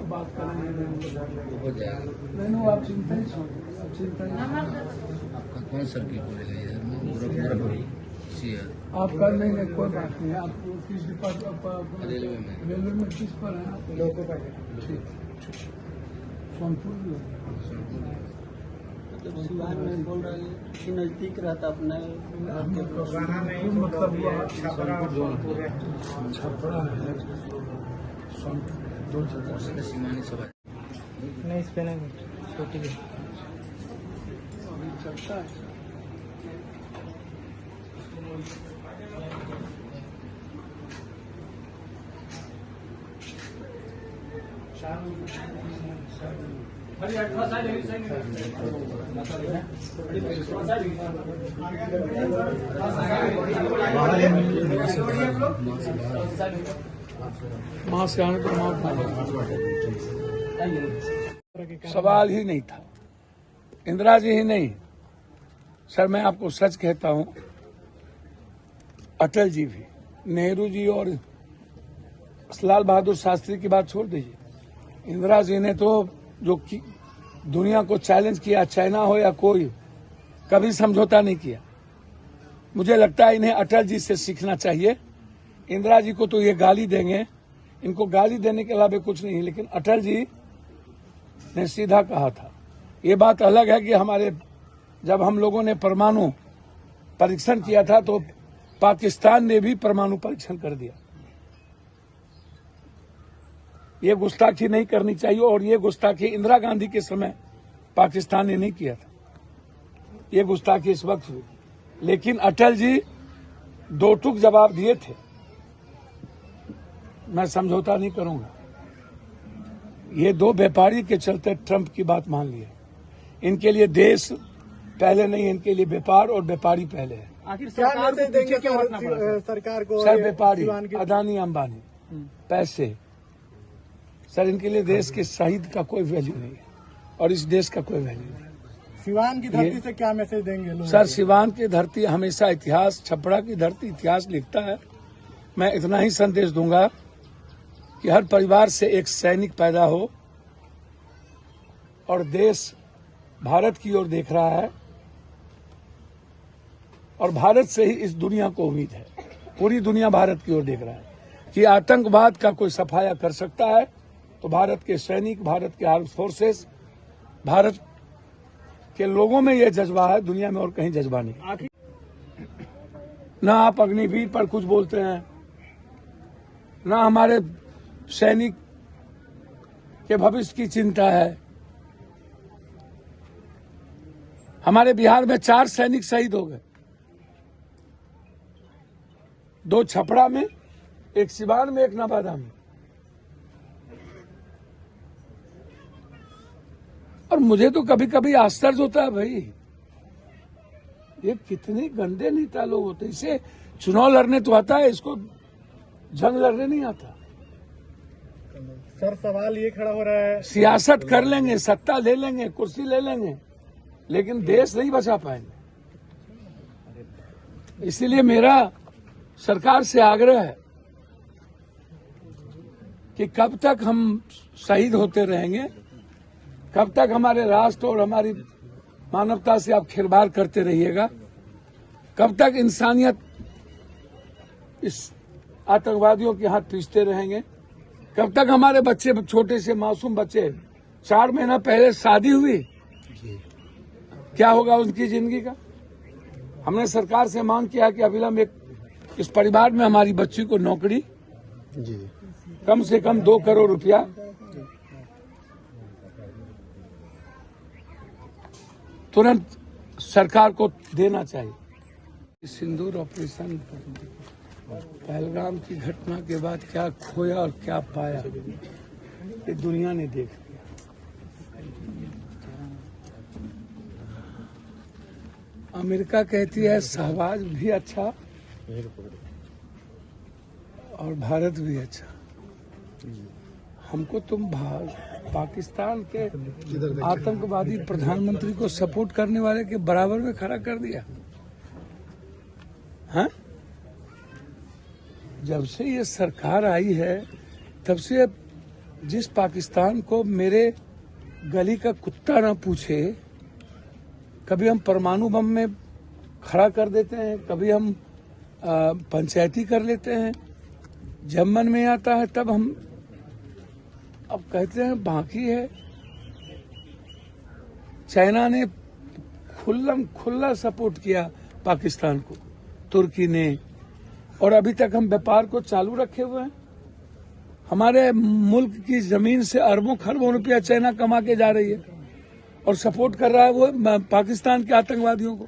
बात नहीं आप चिंता ही आपका कौन सर्किट बोलेगा इधर में आपका नहीं कोई बात नहीं। आप किस डिपार्टमेंट रेलवे में किस पर है आप? लोगों पर। ठीक सोनपुर सिवान में बोल रहे हैं कि नजदीक रहता अपना मतलब छपरा है सोनपुर दो जगह सीमानी सभा नहीं इस पे नहीं छोटी चलता है। मास्क आने पर सवाल ही नहीं था। इंदिरा जी ही नहीं सर, मैं आपको सच कहता हूं, अटल जी भी, नेहरू जी और लाल बहादुर शास्त्री की बात छोड़ दीजिए, इंदिरा जी ने तो जो दुनिया को चैलेंज किया, चाइना हो या कोई, कभी समझौता नहीं किया। मुझे लगता है इन्हें अटल जी से सीखना चाहिए। इंदिरा जी को तो ये गाली देंगे, इनको गाली देने के अलावा कुछ नहीं, लेकिन अटल जी ने सीधा कहा था। ये बात अलग है कि जब हम लोगों ने परमाणु परीक्षण किया था तो पाकिस्तान ने भी परमाणु परीक्षण कर दिया। ये गुस्ताखी नहीं करनी चाहिए, और ये गुस्ताखी इंदिरा गांधी के समय पाकिस्तान ने नहीं किया था, ये गुस्ताखी इस वक्त हुई। लेकिन अटल जी दो टूक जवाब दिए थे, मैं समझौता नहीं करूंगा। ये दो व्यापारी के चलते ट्रंप की बात मान ली है। इनके लिए देश पहले नहीं, इनके लिए व्यापार और व्यापारी पहले है। आखिर सरकार को देंगे सरकार को सर व्यापारी, अदानी अंबानी, पैसे, सर इनके लिए देश के शहीद का कोई वैल्यू नहीं है और इस देश का कोई वैल्यू नहीं। सिवान की धरती से क्या मैसेज देंगे लोग? सर सिवान की धरती हमेशा इतिहास, छपरा की धरती इतिहास लिखता है। मैं इतना ही संदेश दूंगा कि हर परिवार से एक सैनिक पैदा हो, और देश भारत की ओर देख रहा है, और भारत से ही इस दुनिया को उम्मीद है। पूरी दुनिया भारत की ओर देख रहा है कि आतंकवाद का कोई सफाया कर सकता है तो भारत के सैनिक, भारत के आर्म्ड फोर्सेस, भारत के लोगों में यह जज्बा है, दुनिया में और कहीं जज्बा नहीं। ना आप अग्निवीर पर कुछ बोलते हैं, ना हमारे सैनिक के भविष्य की चिंता है। हमारे बिहार में 4 सैनिक शहीद हो गए, 2 छपरा में, 1 सिवान में, 1 नवादा में। और मुझे तो कभी कभी आश्चर्य होता है, भाई ये कितने गंदे नेता लोग होते हैं। इसे चुनाव लड़ने तो आता है, इसको जंग लड़ने नहीं आता। सर सवाल ये खड़ा हो रहा है, सियासत कर लेंगे, सत्ता ले लेंगे, कुर्सी ले लेंगे, लेकिन देश नहीं बचा पाएंगे। इसीलिए मेरा सरकार से आग्रह है कि कब तक हम शहीद होते रहेंगे, कब तक हमारे राष्ट्र और हमारी मानवता से आप खिलवाड़ करते रहिएगा, कब तक इंसानियत इस आतंकवादियों के हाथ पीसते रहेंगे, कब तक हमारे बच्चे, छोटे से मासूम बच्चे, 4 महीना पहले शादी हुई, क्या होगा उनकी जिंदगी का। हमने सरकार से मांग किया कि अविलंब इस परिवार में हमारी बच्ची को नौकरी, कम से कम 2 करोड़ रुपया तुरंत सरकार को देना चाहिए। सिंदूर ऑपरेशन पहलगाम की घटना के बाद क्या खोया और क्या पाया ये दुनिया ने देख लिया। अमेरिका कहती है शहबाज भी अच्छा और भारत भी अच्छा। हमको तुम पाकिस्तान के आतंकवादी प्रधानमंत्री को सपोर्ट करने वाले के बराबर में खड़ा कर दिया। हाँ? जब से ये सरकार आई है तब से जिस पाकिस्तान को मेरे गली का कुत्ता ना पूछे, कभी हम परमाणु बम में खड़ा कर देते हैं, कभी हम पंचायती कर लेते हैं, जब मन में आता है तब हम अब कहते हैं बाकी है। चाइना ने खुल्ला सपोर्ट किया पाकिस्तान को, तुर्की ने, और अभी तक हम व्यापार को चालू रखे हुए हैं। हमारे मुल्क की जमीन से अरबों खरबों रुपया चाइना कमा के जा रही है और सपोर्ट कर रहा है वो पाकिस्तान के आतंकवादियों को।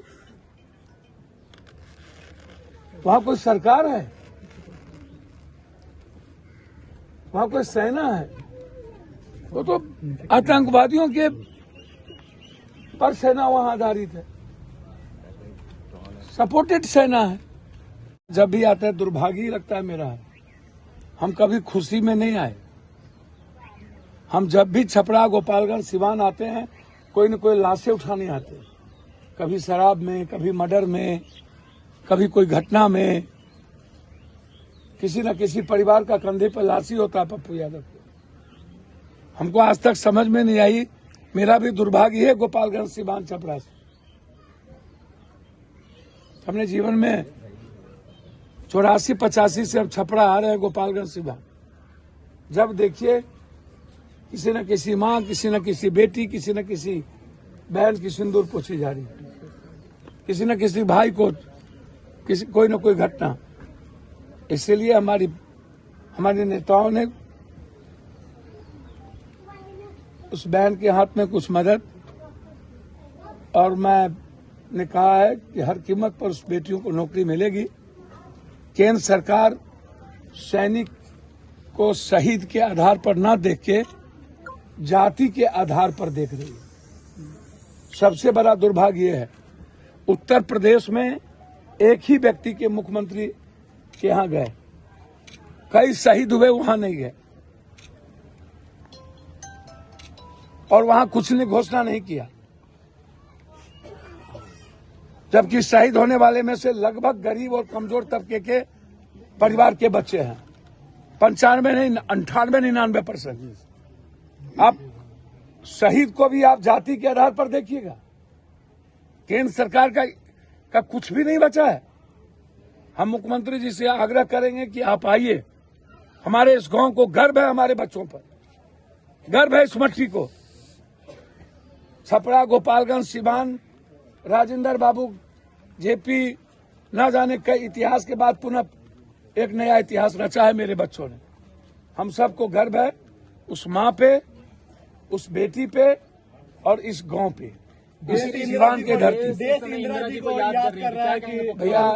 वहां कोई सरकार है, वहां कोई सेना है, वो तो आतंकवादियों के पर सेना वहां आधारित है, सपोर्टेड सेना है। जब भी आता है दुर्भाग्य ही लगता है मेरा। हम कभी खुशी में नहीं आए। हम जब भी छपरा, गोपालगंज, सिवान आते हैं कोई न कोई लाशें उठाने आते हैं, कभी शराब में, कभी मर्डर में, कभी कोई घटना में। किसी न किसी परिवार का कंधे पर लाश ही होता है पप्पू यादव को। हमको आज तक समझ में नहीं आई। मेरा भी दुर्भाग्य है गोपालगंज, सिवान, छपरा से। हमने जीवन में 84-85 से अब छपरा आ रहे हैं, गोपालगंज, सिवान। जब देखिए किसी न किसी माँ, किसी न किसी बेटी, किसी न किसी बहन की सिंदूर पोछी जा रही है, किसी न किसी भाई को कोई न कोई घटना। इसीलिए हमारे नेताओं ने उस बहन के हाथ में कुछ मदद, और मैंने कहा है कि हर कीमत पर उस बेटियों को नौकरी मिलेगी। केंद्र सरकार सैनिक को शहीद के आधार पर ना देख के जाति के आधार पर देख रही है। सबसे बड़ा दुर्भाग्य है उत्तर प्रदेश में एक ही व्यक्ति के मुख्यमंत्री के यहाँ गए, कई शहीद हुए, वहां नहीं गए, और वहां कुछ ने घोषणा नहीं किया। जबकि शहीद होने वाले में से लगभग गरीब और कमजोर तबके के परिवार के बच्चे हैं। 95 नहीं, 98-99%। आप शहीद को भी आप जाति के आधार पर देखिएगा। केंद्र सरकार का कुछ भी नहीं बचा है। हम मुख्यमंत्री जी से आग्रह करेंगे कि आप आइए। हमारे इस गांव को गर्व है, हमारे बच्चों पर गर्व है, इस मट्टी को। छपरा, गोपालगंज, सिवान, राजेंद्र बाबू, जेपी, न जाने कई इतिहास के बाद पुनः एक नया इतिहास रचा है मेरे बच्चों ने। हम सबको गर्व है उस माँ पे, उस बेटी पे, और इस गांव पे, इस सिवान के धरती। देश इंदिरा जी को याद कर रहा है कि भैया